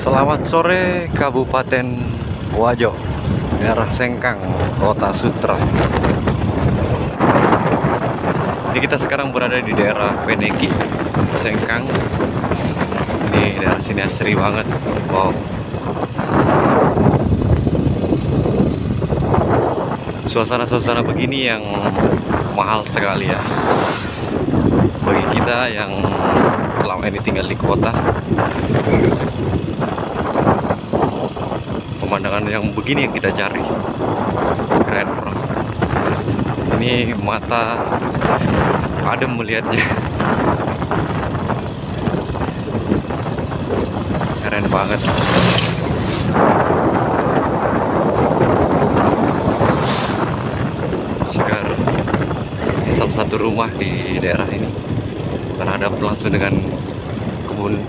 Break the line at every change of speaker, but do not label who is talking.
Selamat sore Kabupaten Wajo, daerah Sengkang, Kota Sutra. Ini kita sekarang berada di daerah Peneki, Sengkang. Ini daerah sini asri banget. Wow. Suasana-suasana begini yang mahal sekali ya. Bagi kita yang selama ini tinggal di kota, pemandangan yang begini yang kita cari. Keren bro. Ini mata adem melihatnya. Keren banget. Segar. Ini salah satu rumah di daerah ini, berhadap langsung dengan kebun